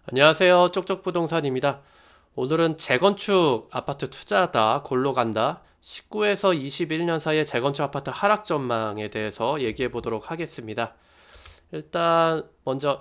안녕하세요. 쪽쪽부동산입니다. 오늘은 재건축 아파트 투자다, 골로 간다. 19에서 21년 사이의 재건축 아파트 하락 전망에 대해서 얘기해 보도록 하겠습니다. 일단 먼저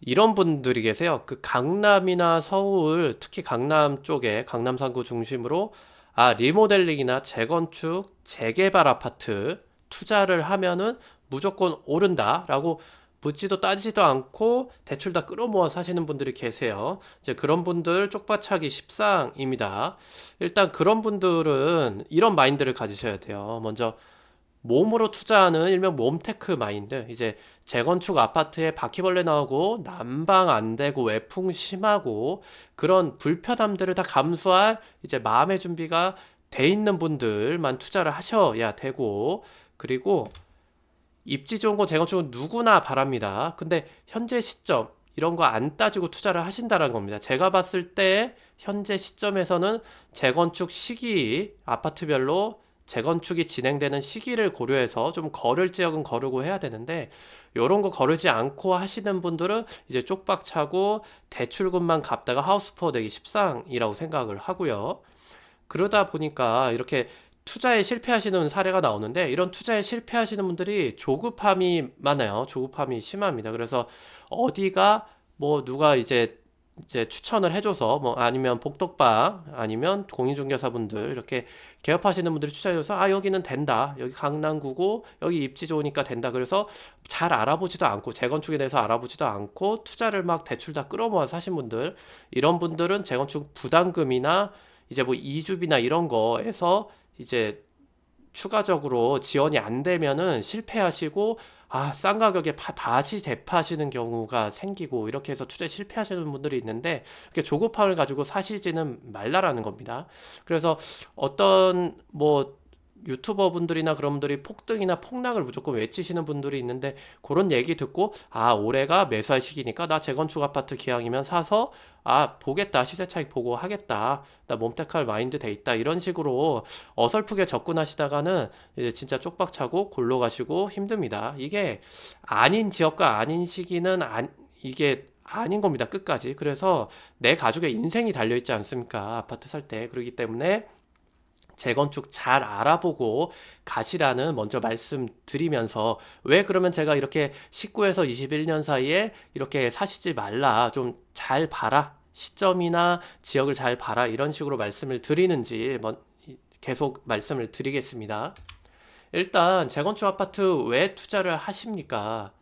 이런 분들이 계세요. 그 강남이나 서울, 특히 강남 쪽에 강남 3구 중심으로 리모델링이나 재건축, 재개발 아파트 투자를 하면은 무조건 오른다라고 묻지도 따지지도 않고 대출 다 끌어모아 사시는 분들이 계세요. 이제 그런 분들 쪽박차기 십상입니다. 일단 그런 분들은 이런 마인드를 가지셔야 돼요. 먼저 몸으로 투자하는 일명 몸테크 마인드. 이제 재건축 아파트에 바퀴벌레 나오고 난방 안 되고 외풍 심하고 그런 불편함들을 다 감수할 이제 마음의 준비가 돼 있는 분들만 투자를 하셔야 되고, 그리고 입지 좋은 거 재건축은 누구나 바랍니다. 근데 현재 시점 이런 거 안 따지고 투자를 하신다는 겁니다. 제가 봤을 때 현재 시점에서는 재건축 시기 아파트별로 재건축이 진행되는 시기를 고려해서 좀 거를 지역은 거르고 해야 되는데, 요런 거 거르지 않고 하시는 분들은 이제 쪽박 차고 대출금만 갚다가 하우스포 되기 십상이라고 생각을 하고요. 그러다 보니까 이렇게 투자에 실패하시는 사례가 나오는데, 이런 투자에 실패하시는 분들이 조급함이 많아요. 조급함이 심합니다. 그래서 어디가 뭐 누가 이제 추천을 해줘서, 뭐 아니면 복덕방 아니면 공인중개사분들 이렇게 개업하시는 분들이 추천해줘서 여기는 된다, 여기 강남구고 여기 입지 좋으니까 된다, 그래서 잘 알아보지도 않고 재건축에 대해서 알아보지도 않고 투자를 막 대출 다 끌어모아 사신 분들, 이런 분들은 재건축 부담금이나 이제 뭐 이주비나 이런 거에서 이제 추가적으로 지원이 안 되면은 실패하시고, 싼 가격에 다시 재파시는 경우가 생기고, 이렇게 해서 투자에 실패하시는 분들이 있는데, 그렇게 조급함을 가지고 사시지는 말라라는 겁니다. 그래서 어떤 뭐 유튜버 분들이나 그런 분들이 폭등이나 폭락을 무조건 외치시는 분들이 있는데, 그런 얘기 듣고 올해가 매수할 시기니까 나 재건축 아파트 기왕이면 사서 보겠다, 시세 차익 보고 하겠다, 나 몸택할 마인드 돼 있다, 이런 식으로 어설프게 접근하시다가는 이제 진짜 쪽박 차고 골로 가시고 힘듭니다. 이게 아닌 지역과 아닌 시기는 이게 아닌 겁니다, 끝까지. 그래서 내 가족의 인생이 달려 있지 않습니까, 아파트 살 때. 그렇기 때문에 재건축 잘 알아보고 가시라는 먼저 말씀드리면서, 왜 그러면 제가 이렇게 19에서 21년 사이에 이렇게 사시지 말라, 좀 잘 봐라, 시점이나 지역을 잘 봐라, 이런 식으로 말씀을 드리는지 계속 말씀을 드리겠습니다. 일단 재건축 아파트 왜 투자를 하십니까?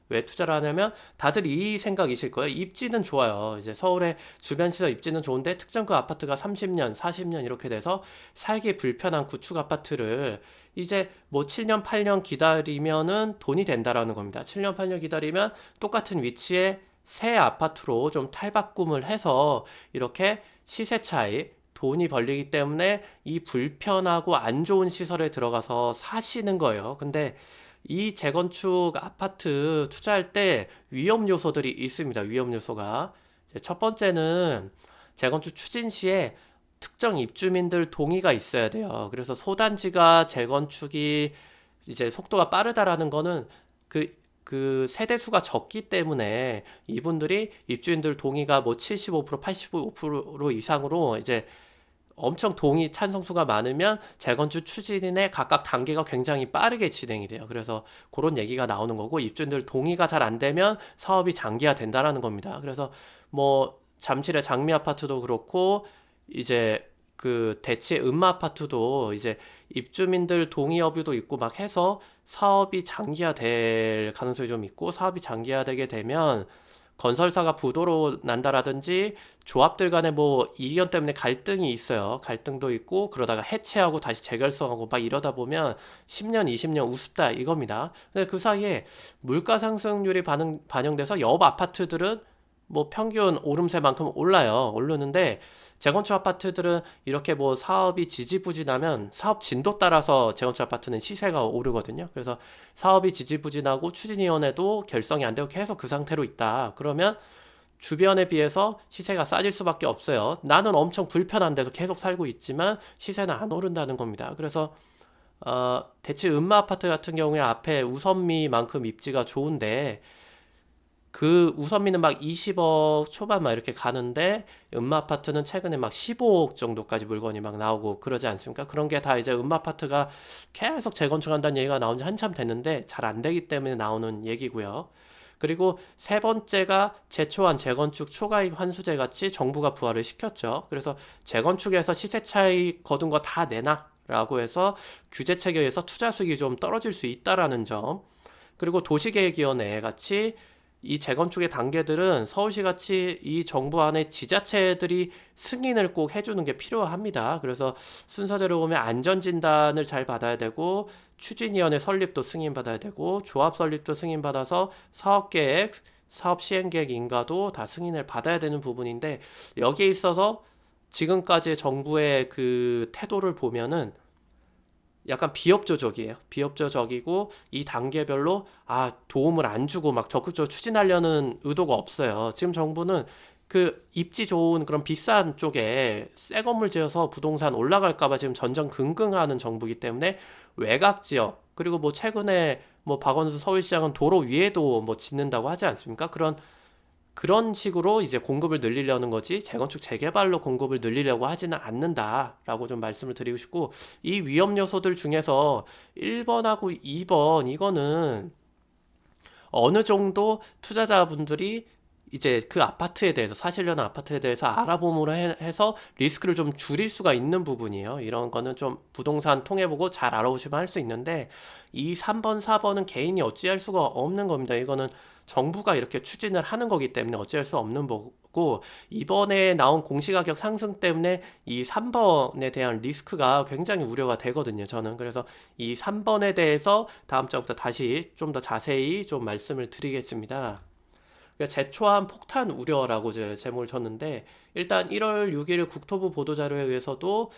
왜 투자를 하냐면 다들 이 생각이실 거예요. 입지는 좋아요. 이제 서울의 주변 시설 입지는 좋은데 특정 그 아파트가 30년, 40년 이렇게 돼서 살기 불편한 구축 아파트를 이제 뭐 7년, 8년 기다리면은 돈이 된다라는 겁니다. 7년, 8년 기다리면 똑같은 위치에 새 아파트로 좀 탈바꿈을 해서 이렇게 시세 차이, 돈이 벌리기 때문에 이 불편하고 안 좋은 시설에 들어가서 사시는 거예요. 근데 이 재건축 아파트 투자할 때 위험 요소들이 있습니다. 위험 요소가. 첫 번째는 재건축 추진 시에 특정 입주민들 동의가 있어야 돼요. 그래서 소단지가 재건축이 이제 속도가 빠르다라는 거는 그 세대 수가 적기 때문에 이분들이 입주민들 동의가 뭐 75%, 85% 이상으로 이제 엄청 동의 찬성수가 많으면 재건축 추진의 각각 단계가 굉장히 빠르게 진행이 돼요. 그래서 그런 얘기가 나오는 거고, 입주민들 동의가 잘 안 되면 사업이 장기화된다라는 겁니다. 그래서 뭐 잠실의 장미 아파트도 그렇고, 이제 그 대치의 음마 아파트도 이제 입주민들 동의 여부도 있고 막 해서 사업이 장기화될 가능성이 좀 있고, 사업이 장기화되게 되면 건설사가 부도로 난다라든지 조합들 간에 뭐 이견 때문에 갈등이 있어요. 갈등도 있고 그러다가 해체하고 다시 재결성하고 막 이러다 보면 10년, 20년 우습다 이겁니다. 근데 그 사이에 물가 상승률이 반영돼서 옆 아파트들은 뭐 평균 오름세만큼 올라요. 오르는데 재건축 아파트들은 이렇게 뭐 사업이 지지부진하면 사업 진도 따라서 재건축 아파트는 시세가 오르거든요. 그래서 사업이 지지부진하고 추진위원회도 결성이 안 되고 계속 그 상태로 있다, 그러면 주변에 비해서 시세가 싸질 수밖에 없어요. 나는 엄청 불편한 데서 계속 살고 있지만 시세는 안 오른다는 겁니다. 그래서 대체 음마 아파트 같은 경우에 앞에 우선미만큼 입지가 좋은데 그 우선비는 막 20억 초반 막 이렇게 가는데 음마아파트는 최근에 막 15억 정도까지 물건이 막 나오고 그러지 않습니까? 그런 게 다 이제 음마아파트가 계속 재건축한다는 얘기가 나온 지 한참 됐는데 잘 안 되기 때문에 나오는 얘기고요. 그리고 세 번째가 제초한 재건축 초과이익 환수제 같이 정부가 부과를 시켰죠. 그래서 재건축에서 시세 차이 거둔 거 다 내놔 라고 해서 규제 체계에서 투자 수익이 좀 떨어질 수 있다라는 점. 그리고 도시계획위원회 같이 이 재건축의 단계들은 서울시 같이 이 정부 안에 지자체들이 승인을 꼭 해주는 게 필요합니다. 그래서 순서대로 보면 안전진단을 잘 받아야 되고 추진위원회 설립도 승인받아야 되고 조합 설립도 승인받아서 사업계획, 사업 시행계획 인가도 다 승인을 받아야 되는 부분인데 여기에 있어서 지금까지 정부의 그 태도를 보면은 약간 비협조적이에요. 비협조적이고 이 단계별로 도움을 안 주고 막 적극적으로 추진하려는 의도가 없어요. 지금 정부는 그 입지 좋은 그런 비싼 쪽에 새 건물 지어서 부동산 올라갈까 봐 지금 전전긍긍하는 정부이기 때문에 외곽 지역 그리고 뭐 최근에 뭐 박원순 서울시장은 도로 위에도 뭐 짓는다고 하지 않습니까? 그런 식으로 이제 공급을 늘리려는 거지 재건축 재개발로 공급을 늘리려고 하지는 않는다라고 좀 말씀을 드리고 싶고 이 위험 요소들 중에서 1번하고 2번 이거는 어느 정도 투자자분들이 이제 그 아파트에 대해서 사시려는 아파트에 대해서 알아봄으로 해서 리스크를 좀 줄일 수가 있는 부분이에요. 이런 거는 좀 부동산 통해보고 잘 알아보시면 할 수 있는데 이 3번, 4번은 개인이 어찌할 수가 없는 겁니다. 이거는 정부가 이렇게 추진을 하는 거기 때문에 어찌할 수 없는 거고 이번에 나온 공시가격 상승 때문에 이 3번에 대한 리스크가 굉장히 우려가 되거든요. 저는 그래서 이 3번에 대해서 다음 주부터 다시 좀 더 자세히 좀 말씀을 드리겠습니다. 그러니까 제초한 폭탄 우려라고 제목을 줬는데 일단 1월 6일 국토부 보도자료에 의해서도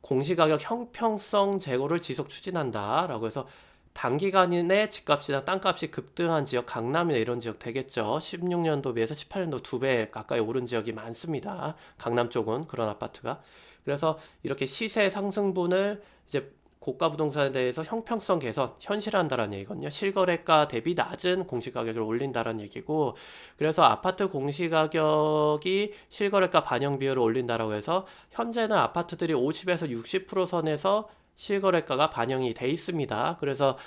공시가격 형평성 제고를 지속 추진한다라고 해서 단기간에 집값이나 땅값이 급등한 지역, 강남이나 이런 지역 되겠죠. 16년도 비해서 18년도 2배 가까이 오른 지역이 많습니다. 강남 쪽은 그런 아파트가. 그래서 이렇게 시세 상승분을 이제 고가 부동산에 대해서 형평성 개선, 현실화한다라는 얘기거든요. 실거래가 대비 낮은 공시가격을 올린다라는 얘기고, 그래서 아파트 공시가격이 실거래가 반영 비율을 올린다라고 해서 현재는 아파트들이 50에서 60% 선에서 실거래가가 반영이 돼 있습니다. 그래서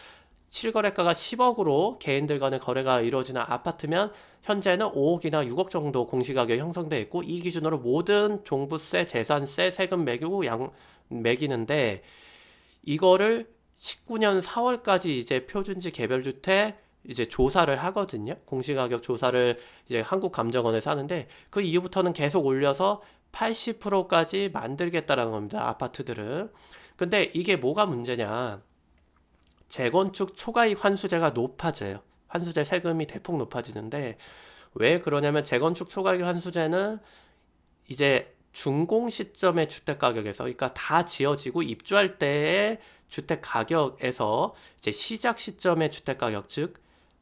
실거래가가 10억으로 개인들 간의 거래가 이루어지는 아파트면 현재는 5억이나 6억 정도 공시가격이 형성돼 있고 이 기준으로 모든 종부세, 재산세, 세금 매기는데 이거를 19년 4월까지 이제 표준지 개별주택 이제 조사를 하거든요. 공시가격 조사를 이제 한국감정원에서 하는데 그 이후부터는 계속 올려서 80%까지 만들겠다라는 겁니다. 아파트들은. 근데 이게 뭐가 문제냐? 재건축 초과이익 환수제가 높아져요. 환수제 세금이 대폭 높아지는데 왜 그러냐면 재건축 초과이익 환수제는 이제 준공 시점의 주택 가격에서 그러니까 다 지어지고 입주할 때의 주택 가격에서 이제 시작 시점의 주택 가격 즉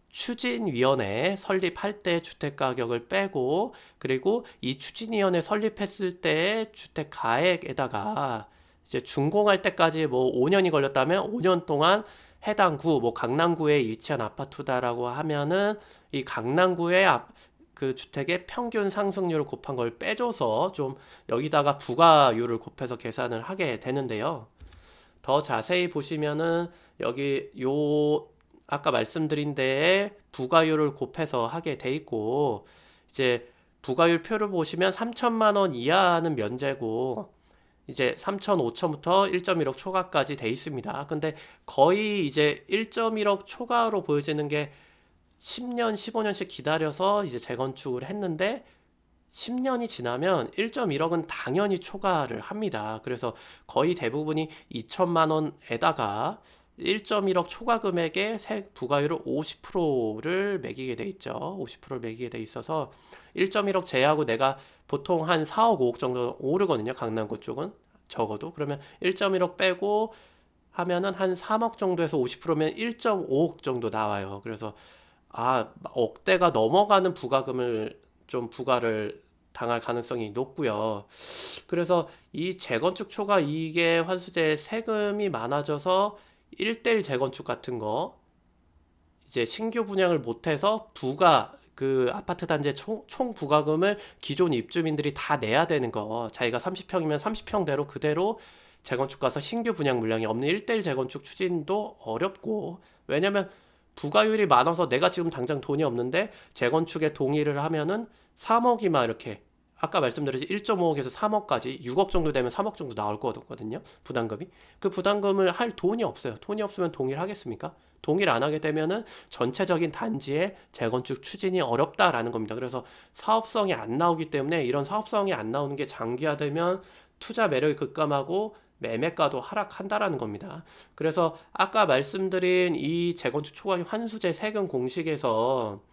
추진위원회 설립할 때 주택 가격을 빼고 그리고 이 추진위원회 설립했을 때의 주택 가액에다가 이제 준공할 때까지 뭐 5년이 걸렸다면 5년 동안 해당 구, 뭐 강남구에 위치한 아파트다라고 하면은 이 강남구의 그 주택의 평균 상승률을 곱한 걸 빼줘서 좀 여기다가 부가율을 곱해서 계산을 하게 되는데요. 더 자세히 보시면은 여기 요 아까 말씀드린 데에 부가율을 곱해서 하게 돼 있고 이제 부가율 표를 보시면 3천만 원 이하는 면제고 이제 3천, 5천부터 1.1억 초과까지 돼 있습니다. 근데 거의 이제 1.1억 초과로 보여지는 게 10년, 15년씩 기다려서 이제 재건축을 했는데 10년이 지나면 1.1억은 당연히 초과를 합니다. 그래서 거의 대부분이 2천만 원에다가 1.1억 초과 금액의 부가율을 50%를 매기게 돼 있죠. 50%를 매기게 돼 있어서 1.1억 제하고 내가 보통 한 4억, 5억 정도 오르거든요. 강남구 쪽은 적어도. 그러면 1.1억 빼고 하면은 한 3억 정도에서 50%면 1.5억 정도 나와요. 그래서 억대가 넘어가는 부가금을 좀 부과를 당할 가능성이 높고요. 그래서 이 재건축 초과 이익의 환수제 세금이 많아져서 1대1 재건축 같은 거 이제 신규 분양을 못해서 그 아파트 단지의 총 부과금을 기존 입주민들이 다 내야 되는 거. 자기가 30평이면 30평대로 그대로 재건축 가서 신규 분양 물량이 없는 1대1 재건축 추진도 어렵고, 왜냐면 부가율이 많아서 내가 지금 당장 돈이 없는데 재건축에 동의를 하면은 3억이 막 이렇게, 아까 말씀드렸지 1.5억에서 3억까지 6억 정도 되면 3억 정도 나올 거거든요. 부담금이. 그 부담금을 할 돈이 없어요. 돈이 없으면 동의를 하겠습니까? 동의를 안 하게 되면은 전체적인 단지의 재건축 추진이 어렵다라는 겁니다. 그래서 사업성이 안 나오기 때문에, 이런 사업성이 안 나오는 게 장기화되면 투자 매력이 급감하고 매매가도 하락한다라는 겁니다. 그래서 아까 말씀드린 이 재건축 초과익 환수제 세금 공식에서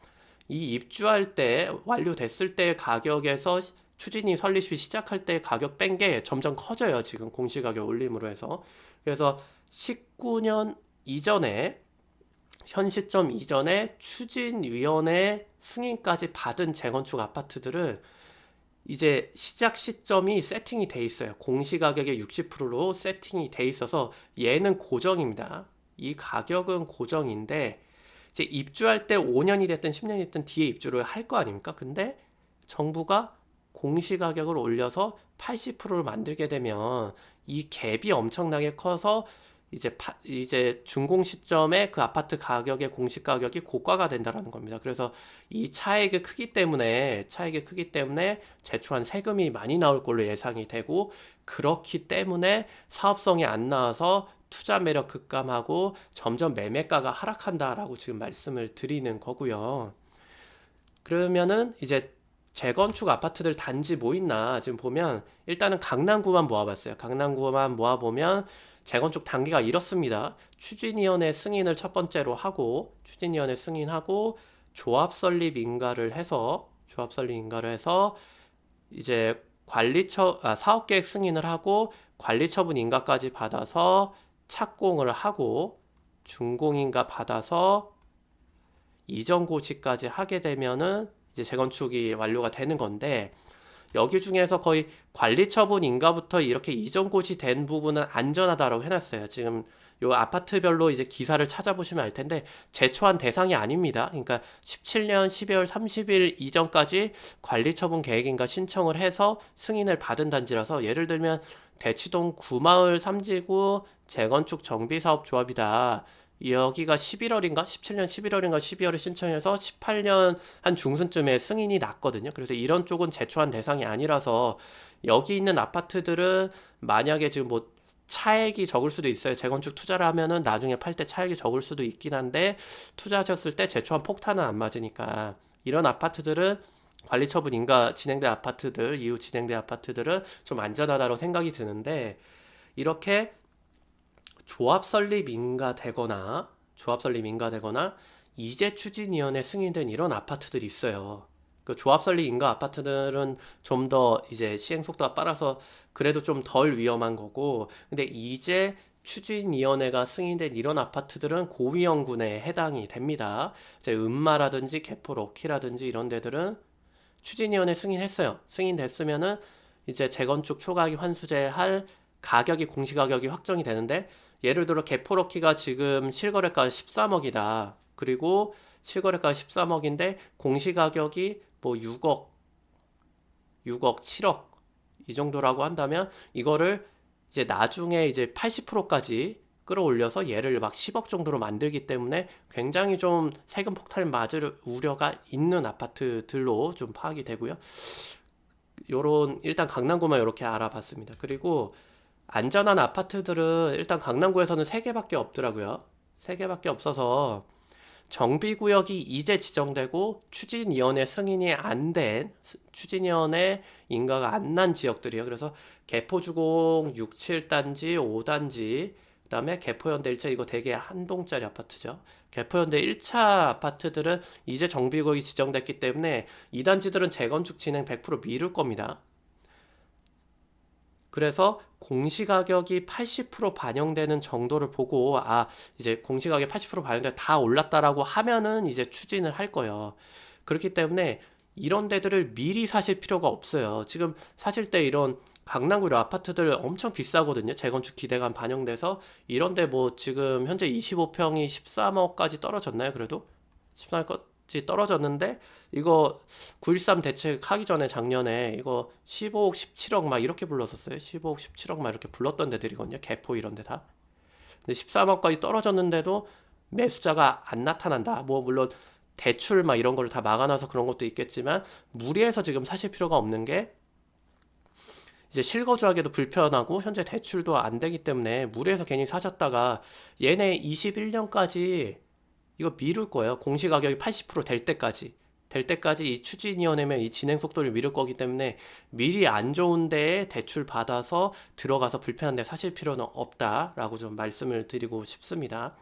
이 입주할 때, 완료됐을 때 가격에서 추진이 설립이 시작할 때 가격 뺀 게 점점 커져요. 지금 공시가격 올림으로 해서. 그래서 19년 이전에, 현 시점 이전에 추진위원회 승인까지 받은 재건축 아파트들은 이제 시작 시점이 세팅이 돼 있어요. 공시가격의 60%로 세팅이 돼 있어서 얘는 고정입니다. 이 가격은 고정인데, 이제 입주할 때 5년이 됐든 10년이 됐든 뒤에 입주를 할 거 아닙니까? 근데 정부가 공시가격을 올려서 80%를 만들게 되면 이 갭이 엄청나게 커서 이제 준공 시점에 그 아파트 가격의 공시 가격이 고가가 된다라는 겁니다. 그래서 이 차액이 크기 때문에 제초한 세금이 많이 나올 걸로 예상이 되고, 그렇기 때문에 사업성이 안 나와서 투자 매력 급감하고 점점 매매가가 하락한다라고 지금 말씀을 드리는 거고요. 그러면은 이제 재건축 아파트들 단지 뭐 있나 지금 보면, 일단은 강남구만 모아봤어요. 강남구만 모아보면 재건축 단계가 이렇습니다. 추진위원회 승인을 첫 번째로 하고, 추진위원회 승인하고 조합설립 인가를 해서 이제 사업계획 승인을 하고 관리처분 인가까지 받아서 착공을 하고 준공인가 받아서 이전 고시까지 하게 되면은 이제 재건축이 완료가 되는 건데, 여기 중에서 거의 관리처분 인가부터 이렇게 이전 고시 된 부분은 안전하다라고 해놨어요. 지금 요 아파트별로 이제 기사를 찾아보시면 알 텐데, 제초한 대상이 아닙니다. 그러니까 17년 12월 30일 이전까지 관리처분 계획인가 신청을 해서 승인을 받은 단지라서, 예를 들면 대치동 구마을 3지구 재건축 정비사업조합이다. 여기가 11월인가? 17년 11월인가 12월에 신청해서 18년 한 중순쯤에 승인이 났거든요. 그래서 이런 쪽은 제초한 대상이 아니라서, 여기 있는 아파트들은 만약에 지금 뭐 차액이 적을 수도 있어요. 재건축 투자를 하면은 나중에 팔 때 차액이 적을 수도 있긴 한데, 투자하셨을 때 제초한 폭탄은 안 맞으니까 이런 아파트들은, 관리처분 인가 진행된 아파트들, 이후 진행된 아파트들은 좀 안전하다고 생각이 드는데, 이렇게 조합설립 인가되거나 이제 추진위원회 승인된 이런 아파트들이 있어요. 그 조합설립 인가 아파트들은 좀 더 이제 시행 속도가 빨라서 그래도 좀 덜 위험한 거고, 근데 이제 추진위원회가 승인된 이런 아파트들은 고위험군에 해당이 됩니다. 이제 음마라든지 개포 럭키라든지 이런 데들은 추진위원회 승인했어요. 승인됐으면은 이제 재건축 초과이익 환수제 할 가격이, 공시가격이 확정이 되는데, 예를 들어 개포럭키가 지금 실거래가 13억이다. 그리고 실거래가 13억인데 공시가격이 뭐 6억, 7억 이 정도라고 한다면, 이거를 이제 나중에 이제 80%까지 끌어올려서 얘를 막 10억 정도로 만들기 때문에 굉장히 좀 세금 폭탄을 맞을 우려가 있는 아파트들로 좀 파악이 되고요. 요런, 일단 강남구만 이렇게 알아봤습니다. 그리고 안전한 아파트들은 일단 강남구에서는 3개밖에 없더라고요. 3개밖에 없어서 정비구역이 이제 지정되고 추진위원회 승인이 안 된, 추진위원회 인가가 안 난 지역들이에요. 그래서 개포주공 6, 7단지, 5단지, 그 다음에 개포현대 1차, 이거 되게 한 동짜리 아파트죠. 개포현대 1차 아파트들은 이제 정비구역이 지정됐기 때문에 이 단지들은 재건축 진행 100% 미룰 겁니다. 그래서 공시가격이 80% 반영되는 정도를 보고, 이제 공시가격이 80% 반영돼 다 올랐다라고 하면은 이제 추진을 할 거예요. 그렇기 때문에 이런 데들을 미리 사실 필요가 없어요. 지금 사실 때 이런 강남구 아파트들 엄청 비싸거든요. 재건축 기대감 반영돼서. 이런데 뭐 지금 현재 25평이 13억까지 떨어졌나요? 그래도 13억 떨어졌는데 이거 9.13 대책 하기 전에 작년에 이거 15억, 17억 막 이렇게 불렀었어요. 15억, 17억 막 이렇게 불렀던 데들이거든요. 개포 이런 데 다. 근데 13억까지 떨어졌는데도 매수자가 안 나타난다. 뭐 물론 대출 막 이런 거를 다 막아놔서 그런 것도 있겠지만 무리해서 지금 사실 필요가 없는 게 이제 실거주하기도 불편하고 현재 대출도 안 되기 때문에 무리해서 괜히 사셨다가 얘네 21년까지 이거 미룰 거예요. 공시가격이 80%될 때까지. 될 때까지 이 추진위원회면 이 진행 속도를 미룰 거기 때문에 미리 안 좋은 데에 대출 받아서 들어가서 불편한 데 사실 필요는 없다라고 좀 말씀을 드리고 싶습니다.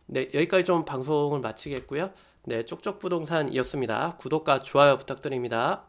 네, 여기까지 좀 방송을 마치겠고요. 네, 쪽쪽부동산이었습니다. 구독과 좋아요 부탁드립니다.